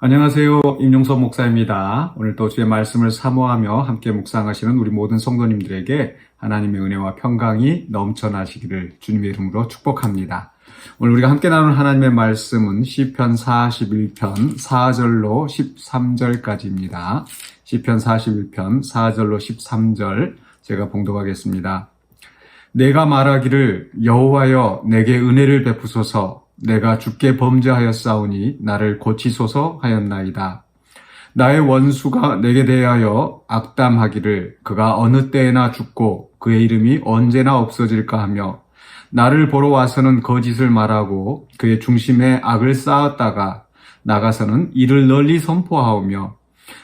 안녕하세요. 임용석 목사입니다. 오늘 또 주의 말씀을 사모하며 함께 묵상하시는 우리 모든 성도님들에게 하나님의 은혜와 평강이 넘쳐나시기를 주님의 이름으로 축복합니다. 오늘 우리가 함께 나눈 하나님의 말씀은 시편 41편 4절로 13절까지입니다. 시편 41편 4절로 13절 제가 봉독하겠습니다. 내가 말하기를 여호와여 내게 은혜를 베푸소서. 내가 주께 범죄하였사오니 나를 고치소서 하였나이다. 나의 원수가 내게 대하여 악담하기를 그가 어느 때에나 죽고 그의 이름이 언제나 없어질까 하며 나를 보러 와서는 거짓을 말하고 그의 중심에 악을 쌓았다가 나가서는 이를 널리 선포하오며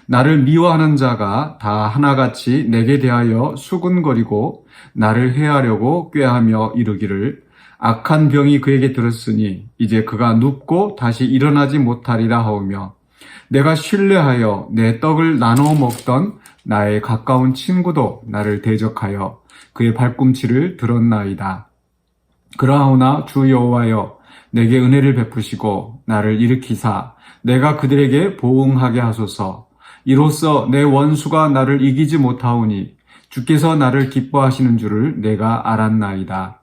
나를 미워하는 자가 다 하나같이 내게 대하여 수군거리고 나를 해하려고 꾀하며 이르기를 악한 병이 그에게 들었으니 이제 그가 눕고 다시 일어나지 못하리라 하오며 내가 신뢰하여 내 떡을 나눠 먹던 나의 가까운 친구도 나를 대적하여 그의 발꿈치를 들었나이다. 그러하오나 주 여호와여 내게 은혜를 베푸시고 나를 일으키사 내가 그들에게 보응하게 하소서. 이로써 내 원수가 나를 이기지 못하오니 주께서 나를 기뻐하시는 줄을 내가 알았나이다.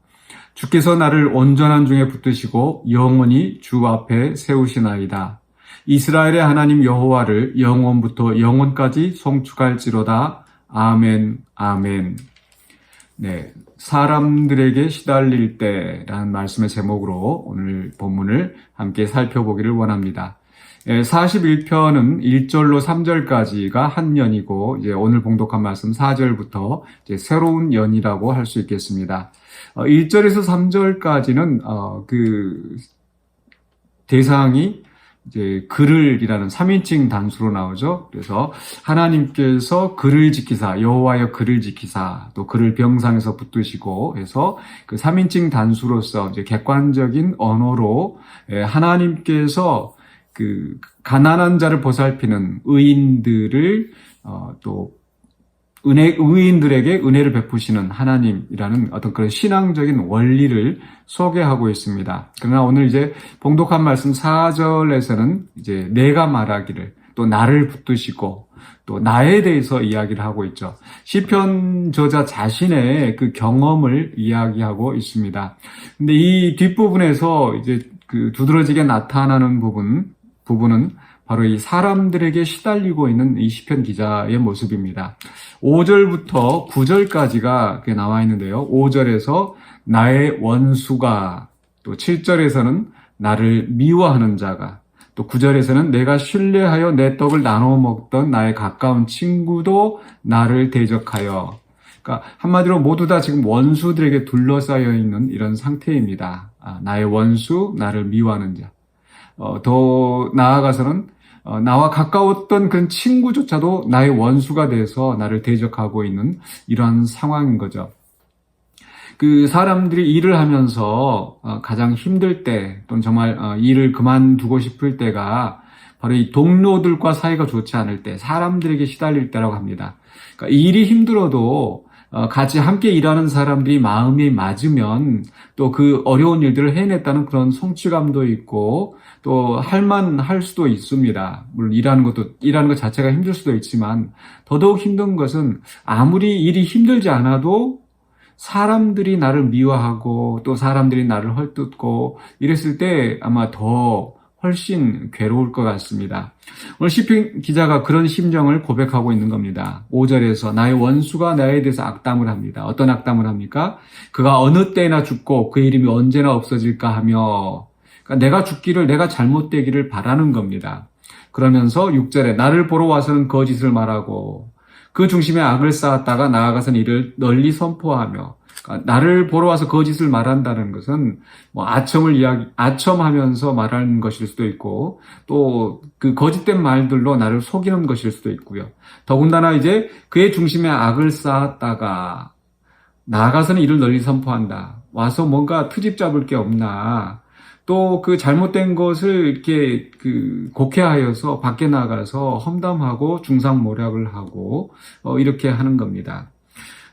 주께서 나를 온전한 중에 붙드시고 영원히 주 앞에 세우시나이다. 이스라엘의 하나님 여호와를 영원부터 영원까지 송축할지로다. 아멘, 아멘. 네, 사람들에게 시달릴 때라는 말씀의 제목으로 오늘 본문을 함께 살펴보기를 원합니다. 41편은 1절로 3절까지가 한 연이고, 이제 오늘 봉독한 말씀 4절부터 이제 새로운 연이라고 할 수 있겠습니다. 1절에서 3절까지는, 대상이 이제 그를이라는 3인칭 단수로 나오죠. 그래서 하나님께서 그를 지키사, 여호와여 그를 지키사, 또 그를 병상에서 붙드시고 해서 그 3인칭 단수로서 이제 객관적인 언어로 하나님께서 그 가난한 자를 보살피는 의인들을 또 의인들에게 은혜를 베푸시는 하나님이라는 어떤 그런 신앙적인 원리를 소개하고 있습니다. 그러나 오늘 이제 봉독한 말씀 4절에서는 이제 내가 말하기를 또 나를 붙드시고 또 나에 대해서 이야기를 하고 있죠. 시편 저자 자신의 그 경험을 이야기하고 있습니다. 근데 이 뒷부분에서 이제 그 두드러지게 나타나는 부분은 바로 이 사람들에게 시달리고 있는 이 시편 기자의 모습입니다. 5절부터 9절까지가 나와 있는데요. 5절에서 나의 원수가, 또 7절에서는 나를 미워하는 자가, 또 9절에서는 내가 신뢰하여 내 떡을 나눠 먹던 나의 가까운 친구도 나를 대적하여. 그러니까 한마디로 모두 다 지금 원수들에게 둘러싸여 있는 이런 상태입니다. 나의 원수, 나를 미워하는 자. 더 나아가서는 나와 가까웠던 그런 친구조차도 나의 원수가 돼서 나를 대적하고 있는 이러한 상황인 거죠. 그 사람들이 일을 하면서 가장 힘들 때 또는 정말 일을 그만두고 싶을 때가 바로 이 동료들과 사이가 좋지 않을 때, 사람들에게 시달릴 때라고 합니다. 그러니까 일이 힘들어도 같이 함께 일하는 사람들이 마음이 맞으면 또 그 어려운 일들을 해냈다는 그런 성취감도 있고 또 할만할 수도 있습니다. 물론 일하는 것 자체가 힘들 수도 있지만 더더욱 힘든 것은 아무리 일이 힘들지 않아도 사람들이 나를 미워하고 또 사람들이 나를 헐뜯고 이랬을 때 아마 더 훨씬 괴로울 것 같습니다. 오늘 시편 기자가 그런 심정을 고백하고 있는 겁니다. 5절에서 나의 원수가 나에 대해서 악담을 합니다. 어떤 악담을 합니까? 그가 어느 때나 죽고 그의 이름이 언제나 없어질까 하며, 그러니까 내가 죽기를, 내가 잘못되기를 바라는 겁니다. 그러면서 6절에 나를 보러 와서는 거짓을 말하고 그 중심에 악을 쌓았다가 나아가서는 이를 널리 선포하며, 그러니까 나를 보러 와서 거짓을 말한다는 것은 뭐 아첨하면서 말하는 것일 수도 있고 또 그 거짓된 말들로 나를 속이는 것일 수도 있고요. 더군다나 이제 그의 중심에 악을 쌓았다가 나아가서는 이를 널리 선포한다. 와서 뭔가 트집 잡을 게 없나. 또 그 잘못된 것을 이렇게 곡해하여서 밖에 나가서 험담하고 중상모략을 하고 이렇게 하는 겁니다.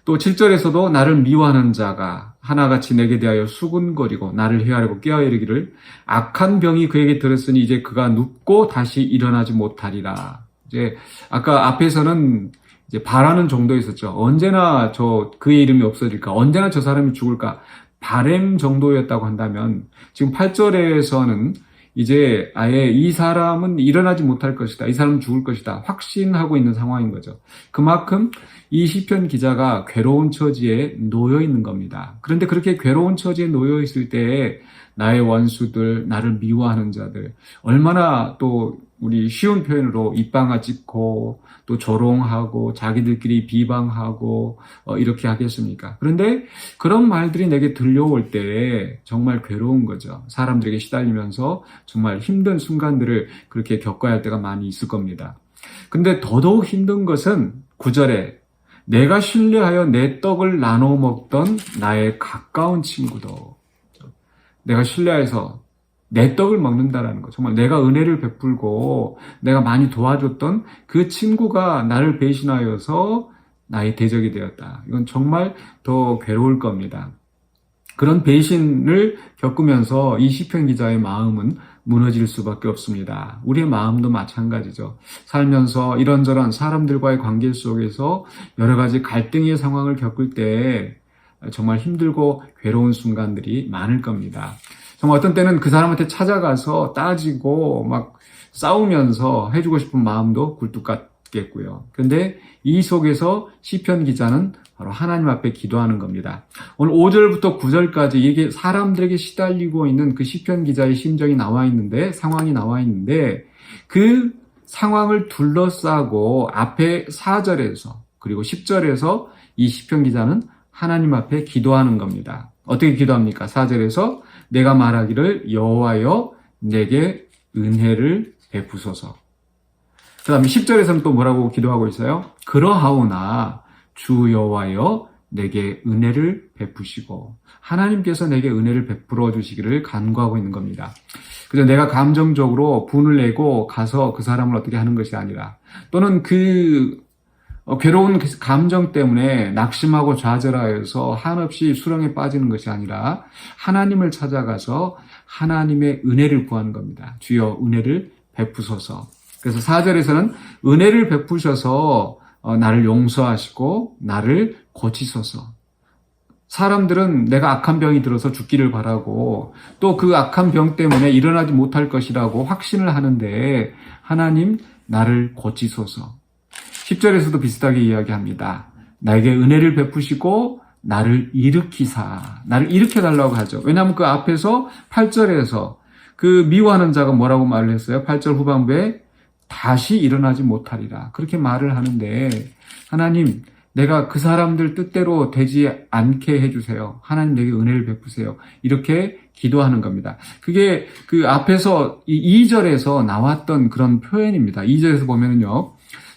또 7절에서도 나를 미워하는 자가 하나같이 내게 대하여 수군거리고 나를 헤아리고 꾀하이르기를 악한 병이 그에게 들었으니 이제 그가 눕고 다시 일어나지 못하리라. 이제 아까 앞에서는 이제 바라는 정도 있었죠. 언제나 그의 이름이 없어질까? 언제나 저 사람이 죽을까? 바램 정도였다고 한다면 지금 8절에서는 이제 아예 이 사람은 일어나지 못할 것이다. 이 사람은 죽을 것이다. 확신하고 있는 상황인 거죠. 그만큼 이 시편 기자가 괴로운 처지에 놓여 있는 겁니다. 그런데 그렇게 괴로운 처지에 놓여 있을 때에 나의 원수들, 나를 미워하는 자들, 얼마나 또 우리 쉬운 표현으로 입방아 찍고 또 조롱하고 자기들끼리 비방하고 이렇게 하겠습니까? 그런데 그런 말들이 내게 들려올 때 정말 괴로운 거죠. 사람들에게 시달리면서 정말 힘든 순간들을 그렇게 겪어야 할 때가 많이 있을 겁니다. 근데 더더욱 힘든 것은 9절에 내가 신뢰하여 내 떡을 나눠 먹던 나의 가까운 친구도 내가 신뢰해서 내 떡을 먹는다라는 거. 정말 내가 은혜를 베풀고 내가 많이 도와줬던 그 친구가 나를 배신하여서 나의 대적이 되었다. 이건 정말 더 괴로울 겁니다. 그런 배신을 겪으면서 이 시편 기자의 마음은 무너질 수밖에 없습니다. 우리의 마음도 마찬가지죠. 살면서 이런저런 사람들과의 관계 속에서 여러 가지 갈등의 상황을 겪을 때 정말 힘들고 괴로운 순간들이 많을 겁니다. 정말 어떤 때는 그 사람한테 찾아가서 따지고 막 싸우면서 해주고 싶은 마음도 굴뚝 같겠고요. 그런데 이 속에서 시편 기자는 바로 하나님 앞에 기도하는 겁니다. 오늘 5절부터 9절까지 이게 사람들에게 시달리고 있는 그 시편 기자의 심정이 나와 있는데, 상황이 나와 있는데, 그 상황을 둘러싸고 앞에 4절에서 그리고 10절에서 이 시편 기자는 하나님 앞에 기도하는 겁니다. 어떻게 기도합니까? 4절에서 내가 말하기를 여호와여 내게 은혜를 베푸소서. 그 다음에 10절에서는 또 뭐라고 기도하고 있어요? 그러하오나 주 여호와여 내게 은혜를 베푸시고, 하나님께서 내게 은혜를 베풀어 주시기를 간구하고 있는 겁니다. 그래서 내가 감정적으로 분을 내고 가서 그 사람을 어떻게 하는 것이 아니라, 또는 그 괴로운 감정 때문에 낙심하고 좌절하여서 한없이 수렁에 빠지는 것이 아니라 하나님을 찾아가서 하나님의 은혜를 구하는 겁니다. 주여 은혜를 베푸소서. 그래서 4절에서는 은혜를 베푸셔서 나를 용서하시고 나를 고치소서. 사람들은 내가 악한 병이 들어서 죽기를 바라고 또 그 악한 병 때문에 일어나지 못할 것이라고 확신을 하는데, 하나님 나를 고치소서. 10절에서도 비슷하게 이야기합니다. 나에게 은혜를 베푸시고 나를 일으키사. 나를 일으켜달라고 하죠. 왜냐하면 그 앞에서 8절에서 그 미워하는 자가 뭐라고 말을 했어요? 8절 후반부에 다시 일어나지 못하리라. 그렇게 말을 하는데, 하나님 내가 그 사람들 뜻대로 되지 않게 해주세요. 하나님 내게 은혜를 베푸세요. 이렇게 기도하는 겁니다. 그게 그 앞에서 이 2절에서 나왔던 그런 표현입니다. 2절에서 보면은요.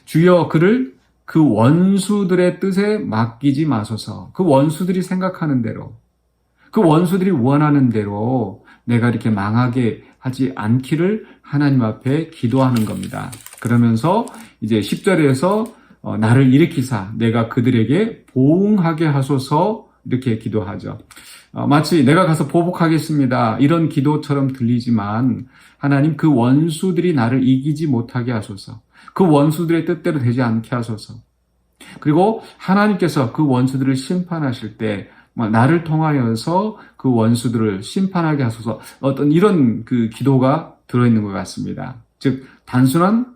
주여 그를 그 원수들의 뜻에 맡기지 마소서. 그 원수들이 생각하는 대로, 그 원수들이 원하는 대로 내가 이렇게 망하게 하지 않기를 하나님 앞에 기도하는 겁니다. 그러면서 이제 10절에서 나를 일으키사 내가 그들에게 보응하게 하소서 이렇게 기도하죠. 마치 내가 가서 보복하겠습니다 이런 기도처럼 들리지만, 하나님 그 원수들이 나를 이기지 못하게 하소서. 그 원수들의 뜻대로 되지 않게 하소서. 그리고 하나님께서 그 원수들을 심판하실 때 나를 통하여서 그 원수들을 심판하게 하소서. 어떤 이런 그 기도가 들어있는 것 같습니다. 즉 단순한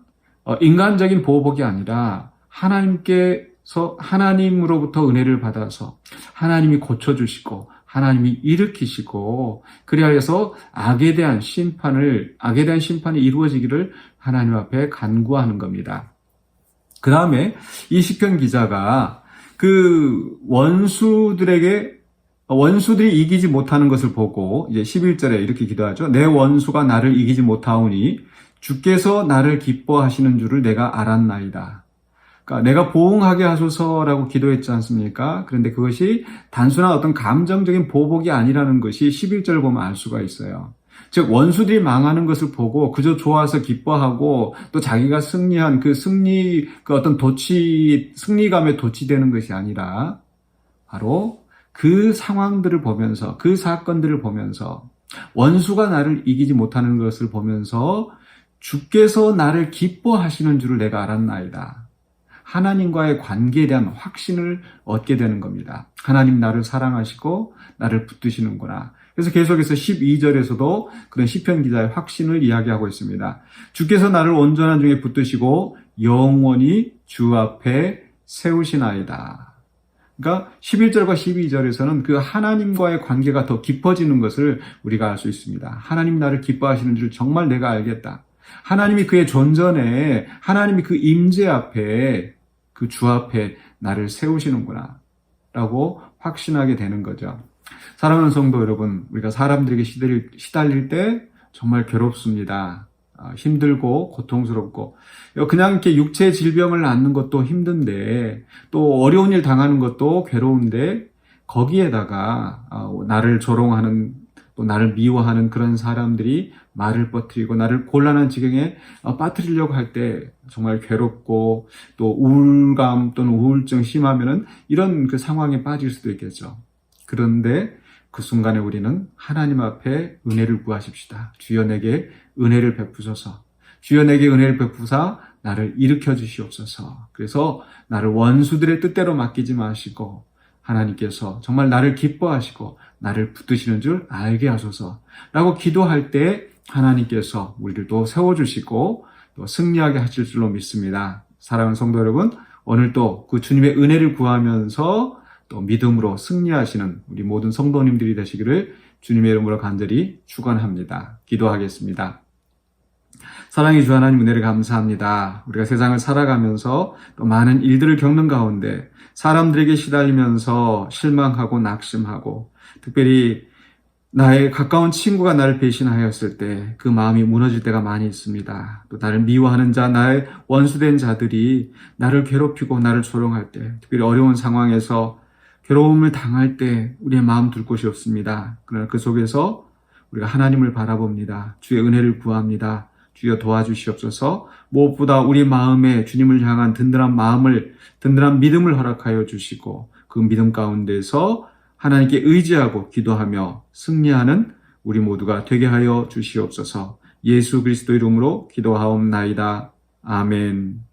인간적인 보복이 아니라 하나님께서 하나님으로부터 은혜를 받아서 하나님이 고쳐주시고 하나님이 일으키시고, 그리하여서 악에 대한 심판이 이루어지기를 하나님 앞에 간구하는 겁니다. 그 다음에 이 시편 기자가 그 원수들이 이기지 못하는 것을 보고 이제 11절에 이렇게 기도하죠. 내 원수가 나를 이기지 못하오니 주께서 나를 기뻐하시는 줄을 내가 알았나이다. 그러니까 내가 보응하게 하소서라고 기도했지 않습니까? 그런데 그것이 단순한 어떤 감정적인 보복이 아니라는 것이 11절을 보면 알 수가 있어요. 즉 원수들이 망하는 것을 보고 그저 좋아서 기뻐하고 또 자기가 승리한 그 어떤 승리감에 도취되는 것이 아니라, 바로 그 상황들을 보면서, 그 사건들을 보면서, 원수가 나를 이기지 못하는 것을 보면서 주께서 나를 기뻐하시는 줄을 내가 알았나이다. 하나님과의 관계에 대한 확신을 얻게 되는 겁니다. 하나님 나를 사랑하시고 나를 붙드시는구나. 그래서 계속해서 12절에서도 그런 시편 기자의 확신을 이야기하고 있습니다. 주께서 나를 온전한 중에 붙드시고 영원히 주 앞에 세우시나이다. 그러니까 11절과 12절에서는 그 하나님과의 관계가 더 깊어지는 것을 우리가 알 수 있습니다. 하나님 나를 기뻐하시는 줄 정말 내가 알겠다. 하나님이 그의 존전에, 하나님이 그 임재 앞에, 그 주 앞에 나를 세우시는구나 라고 확신하게 되는 거죠. 사랑하는 성도 여러분, 우리가 사람들에게 시달릴 때 정말 괴롭습니다. 힘들고 고통스럽고 그냥 이렇게 육체 질병을 앓는 것도 힘든데 또 어려운 일 당하는 것도 괴로운데 거기에다가 나를 조롱하는 또 나를 미워하는 그런 사람들이 말을 퍼뜨리고 나를 곤란한 지경에 빠뜨리려고 할 때 정말 괴롭고 또 우울감 또는 우울증 심하면은 이런 그 상황에 빠질 수도 있겠죠. 그런데 그 순간에 우리는 하나님 앞에 은혜를 구하십시다. 주여 내게 은혜를 베푸소서. 주여 내게 은혜를 베푸사 나를 일으켜 주시옵소서. 그래서 나를 원수들의 뜻대로 맡기지 마시고 하나님께서 정말 나를 기뻐하시고 나를 붙드시는 줄 알게 하소서 라고 기도할 때 하나님께서 우리를 또 세워주시고 또 승리하게 하실 줄로 믿습니다. 사랑하는 성도 여러분, 오늘 또 그 주님의 은혜를 구하면서 또 믿음으로 승리하시는 우리 모든 성도님들이 되시기를 주님의 이름으로 간절히 축원합니다. 기도하겠습니다. 사랑의 주 하나님 은혜를 감사합니다. 우리가 세상을 살아가면서 또 많은 일들을 겪는 가운데 사람들에게 시달리면서 실망하고 낙심하고 특별히 나의 가까운 친구가 나를 배신하였을 때 그 마음이 무너질 때가 많이 있습니다. 또 나를 미워하는 자, 나의 원수된 자들이 나를 괴롭히고 나를 조롱할 때 특별히 어려운 상황에서 괴로움을 당할 때 우리의 마음 둘 곳이 없습니다. 그러나 그 속에서 우리가 하나님을 바라봅니다. 주의 은혜를 구합니다. 주여 도와주시옵소서. 무엇보다 우리 마음에 주님을 향한 든든한 믿음을 허락하여 주시고 그 믿음 가운데서 하나님께 의지하고 기도하며 승리하는 우리 모두가 되게 하여 주시옵소서. 예수 그리스도 이름으로 기도하옵나이다. 아멘.